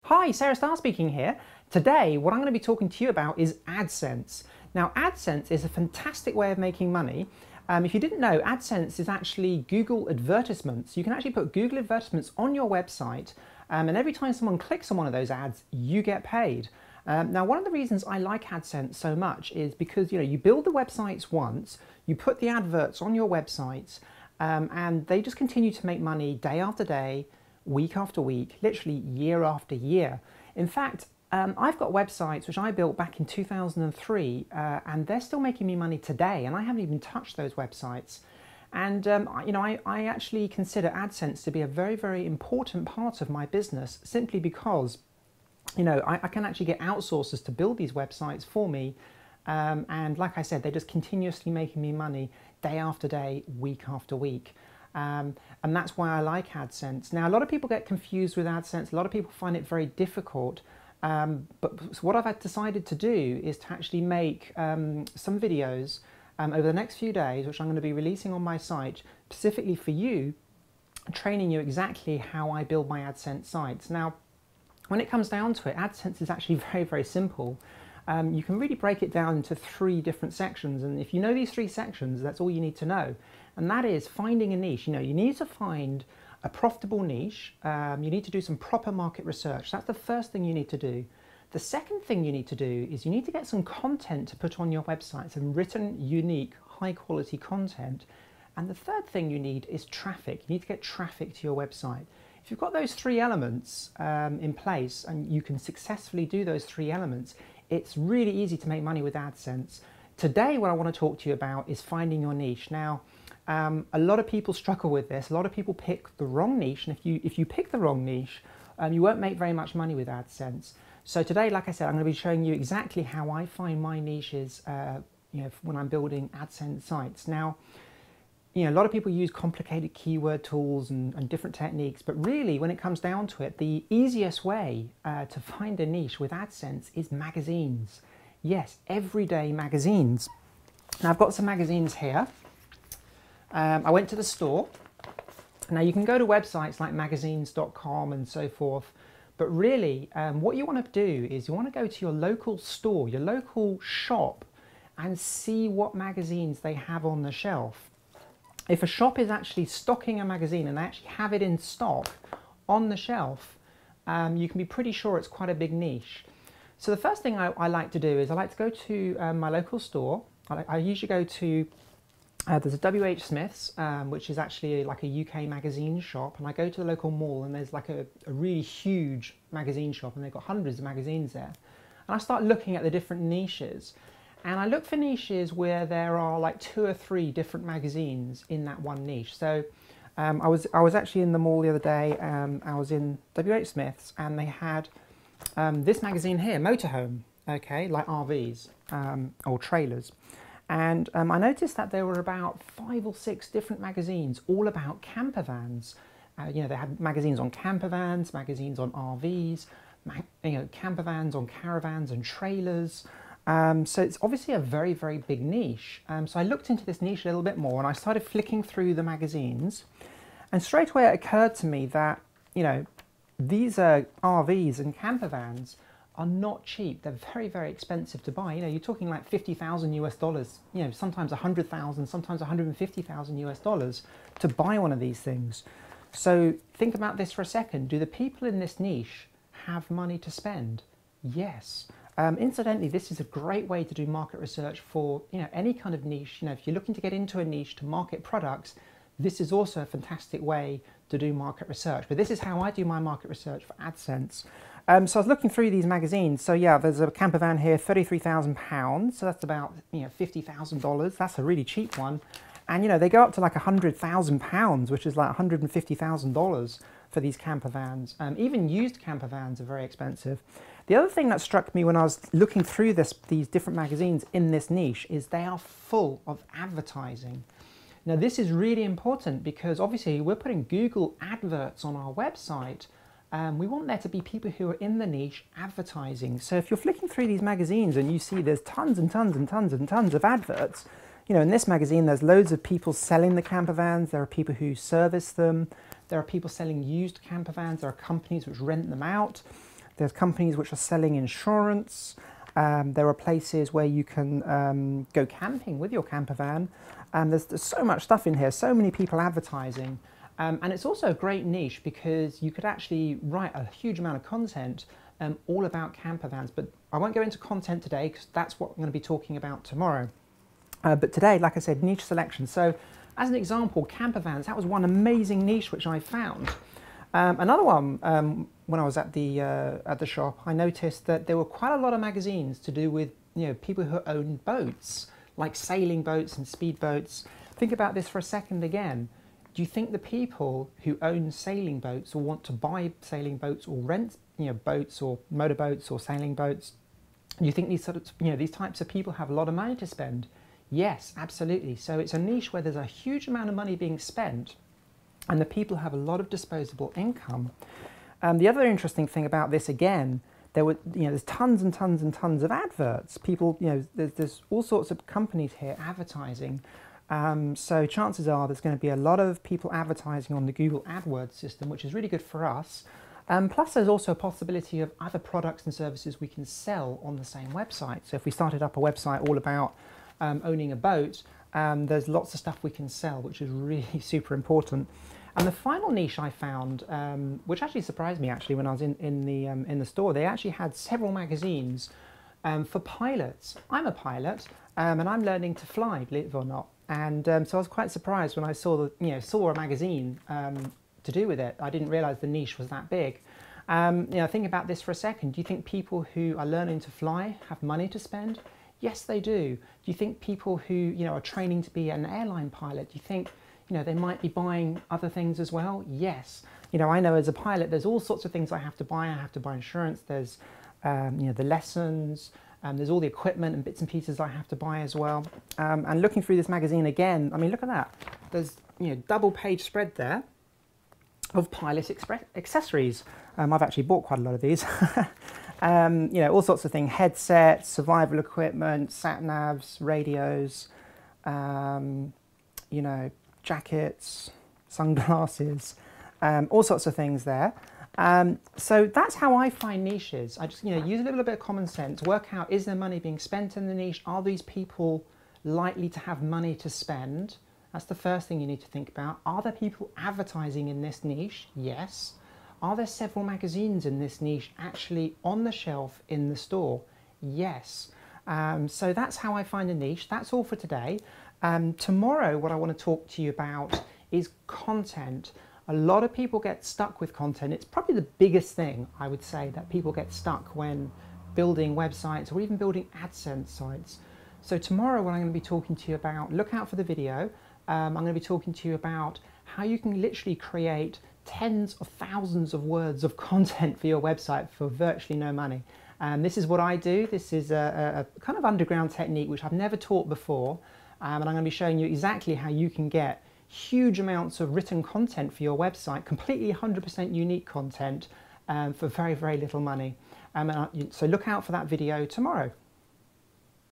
Hi, Sarah Starr speaking here. Today, what I'm going to be talking to you about is AdSense. Now, AdSense is a fantastic way of making money. If you didn't know, AdSense is actually Google advertisements. You can actually put Google advertisements on your website, and every time someone clicks on one of those ads, you get paid. Now, one of the reasons I like AdSense so much is because you build the websites once, you put the adverts on your websites, and they just continue to make money day after day, week after week, literally year after year. In fact, I've got websites which I built back in 2003 and they're still making me money today, and I haven't even touched those websites. And I actually consider AdSense to be a very, very important part of my business, simply because I can actually get outsourcers to build these websites for me, and like I said, they're just continuously making me money day after day, week after week. And that's why I like AdSense. Now, a lot of people get confused with AdSense. A lot of people find it very difficult. But what I've decided to do is to actually make some videos over the next few days, which I'm going to be releasing on my site specifically for you, training you exactly how I build my AdSense sites. Now, when it comes down to it, AdSense is actually very, very simple. You can really break it down into 3 different sections, and if you know these 3 sections, that's all you need to know. And that is finding a niche. You need to find a profitable niche. You need to do some proper market research. That's the first thing you need to do. The second thing you need to do is you need to get some content to put on your website, some written, unique, high quality content. And the third thing you need is traffic. You need to get traffic to your website. If you've got those 3 elements in place and you can successfully do those 3 elements, it's really easy to make money with AdSense. Today, what I want to talk to you about is finding your niche. Now, a lot of people struggle with this. A lot of people pick the wrong niche, and if you pick the wrong niche, you won't make very much money with AdSense. So today, like I said, I'm going to be showing you exactly how I find my niches when I'm building AdSense sites. Now, a lot of people use complicated keyword tools and different techniques, but really, when it comes down to it, the easiest way to find a niche with AdSense is magazines. Yes, everyday magazines. Now, I've got some magazines here. I went to the store. Now, you can go to websites like magazines.com and so forth, but really what you want to do is you want to go to your local store, your local shop, and see what magazines they have on the shelf. If a shop is actually stocking a magazine and they actually have it in stock on the shelf, you can be pretty sure it's quite a big niche. So the first thing I like to do is I like to go to my local store. I usually go to there's a WH Smith's, which is actually like a UK magazine shop, and I go to the local mall and there's like a really huge magazine shop, and they've got hundreds of magazines there. And I start looking at the different niches, and I look for niches where there are like 2 or 3 different magazines in that one niche. So I was actually in the mall the other day, I was in WH Smith's, and they had this magazine here, Motorhome, okay, like RVs or trailers. And I noticed that there were about 5 or 6 different magazines, all about camper vans. They had magazines on camper vans, magazines on RVs, camper vans on caravans and trailers. So it's obviously a very, very big niche. So I looked into this niche a little bit more, and I started flicking through the magazines. And straight away it occurred to me that, these RVs and camper vans are not cheap. They're very, very expensive to buy. You're talking like $50,000 US, sometimes 100,000, sometimes 150,000 US dollars to buy one of these things. So think about this for a second. Do the people in this niche have money to spend? Yes. Incidentally, this is a great way to do market research for any kind of niche. If you're looking to get into a niche to market products, this is also a fantastic way to do market research. But this is how I do my market research for AdSense. So I was looking through these magazines. So yeah, there's a camper van here, £33,000. So that's about $50,000. That's a really cheap one. And they go up to like £100,000, which is like $150,000 for these camper vans. Even used camper vans are very expensive. The other thing that struck me when I was looking through these different magazines in this niche is they are full of advertising. Now, this is really important because obviously we're putting Google adverts on our website. We want there to be people who are in the niche advertising. So if you're flicking through these magazines and you see there's tons and tons and tons and tons of adverts, in this magazine there's loads of people selling the camper vans, there are people who service them, there are people selling used camper vans, there are companies which rent them out. There's companies which are selling insurance. There are places where you can go camping with your camper van. There's so much stuff in here, so many people advertising. And it's also a great niche because you could actually write a huge amount of content all about camper vans. But I won't go into content today because that's what I'm going to be talking about tomorrow. But today, like I said, niche selection. So as an example, camper vans, that was one amazing niche which I found. Another one, when I was at the shop, I noticed that there were quite a lot of magazines to do with people who own boats, like sailing boats and speedboats. Think about this for a second again. Do you think the people who own sailing boats or want to buy sailing boats or rent boats or motorboats or sailing boats, do you think these these types of people have a lot of money to spend? Yes, absolutely. So it's a niche where there's a huge amount of money being spent and the people have a lot of disposable income. The other interesting thing about this, again, there's tons and tons and tons of adverts. People, there's all sorts of companies here advertising. So chances are there's going to be a lot of people advertising on the Google AdWords system, which is really good for us. Plus there's also a possibility of other products and services we can sell on the same website. So if we started up a website all about owning a boat, there's lots of stuff we can sell, which is really super important. And the final niche I found, which actually surprised me actually when I was in the store, they actually had several magazines for pilots. I'm a pilot and I'm learning to fly, believe it or not. And so I was quite surprised when I saw a magazine to do with it. I didn't realise the niche was that big. Think about this for a second. Do you think people who are learning to fly have money to spend? Yes, they do. Do you think people who are training to be an airline pilot, do you think they might be buying other things as well? Yes. I know as a pilot, there's all sorts of things I have to buy. I have to buy insurance. There's the lessons. There's all the equipment and bits and pieces I have to buy as well. And looking through this magazine again, I mean, look at that. There's double page spread there of pilot accessories. I've actually bought quite a lot of these. All sorts of things: headsets, survival equipment, sat navs, radios, jackets, sunglasses, all sorts of things there. So that's how I find niches. I just use a little bit of common sense, work out, is there money being spent in the niche? Are these people likely to have money to spend? That's the first thing you need to think about. Are there people advertising in this niche? Yes. Are there several magazines in this niche actually on the shelf in the store? Yes. So that's how I find a niche. That's all for today. Tomorrow, what I want to talk to you about is content. A lot of people get stuck with content. It's probably the biggest thing, I would say, that people get stuck when building websites or even building AdSense sites. So tomorrow, what I'm going to be talking to you about, look out for the video. I'm going to be talking to you about how you can literally create tens of thousands of words of content for your website for virtually no money. This is what I do. This is a kind of underground technique which I've never taught before. And I'm going to be showing you exactly how you can get huge amounts of written content for your website, completely 100% unique content for very, very little money. So look out for that video tomorrow.